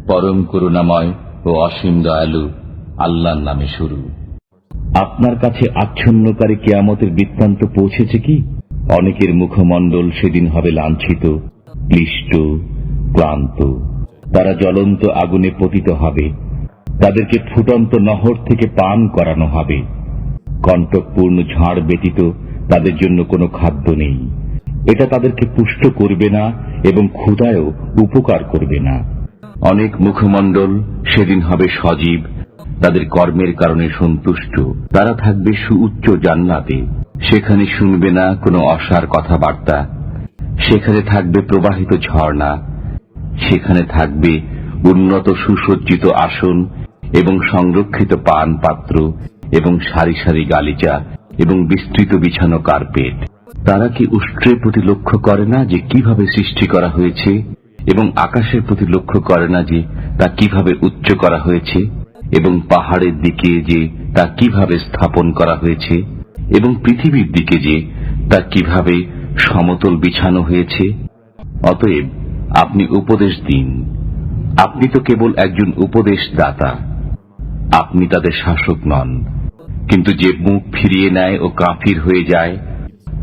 পরম করুণাময় ও অসীম দয়ালু আল্লাহর নামে শুরু। আপনার কাছে আচ্ছন্নকারী কিয়ামতের বৃত্তান্ত পৌঁছেছে কি? অনেকের মুখমণ্ডল সেদিন হবে লাঞ্ছিত, ক্লিষ্ট, ক্লান্ত। তারা জ্বলন্ত আগুনে পতিত হবে। তাদেরকে ফুটন্ত নহর থেকে পান করানো হবে। কণ্টকপূর্ণ ঝাড় ব্যতীত তাদের জন্য কোনো খাদ্য নেই। এটা তাদেরকে পুষ্ট করবে না এবং ক্ষুধায়ও উপকার করবে না। অনেক মুখমণ্ডল সেদিন হবে সজীব, তাদের কর্মের কারণে সন্তুষ্ট। তারা থাকবে সুউচ্চ জান্নাতে। সেখানে শুনবে না কোনো অসার কথাবার্তা। সেখানে থাকবে প্রবাহিত ঝর্ণা। সেখানে থাকবে উন্নত সুসজ্জিত আসন এবং সংরক্ষিত পান পাত্র এবং সারি সারি গালিচা এবং বিস্তৃত বিছানো কার্পেট। তারা কি উষ্ট্রের প্রতি লক্ষ্য করে না যে কিভাবে সৃষ্টি করা হয়েছে, এবং আকাশের প্রতি লক্ষ্য করে না যে তা কিভাবে উচ্চ করা হয়েছে, এবং পাহাড়ের দিকে যে তা কিভাবে স্থাপন করা হয়েছে, এবং পৃথিবীর দিকে যে তা কিভাবে সমতল বিছানো হয়েছে? অতএব আপনি উপদেশ দিন। আপনি তো কেবল একজন উপদেশদাতা, আপনি তাদের শাসক নন। কিন্তু যে মুখ ফিরিয়ে নেয় ও কাফির হয়ে যায়,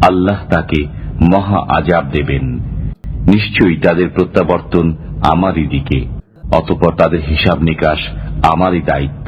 আল্লাহ তাকে মহা আযাব দেবেন। নিশ্চয়ই তাদের প্রত্যাবর্তন আমারই দিকে, অতঃপর তাদের হিসাব নিকাশ আমারই দায়িত্ব।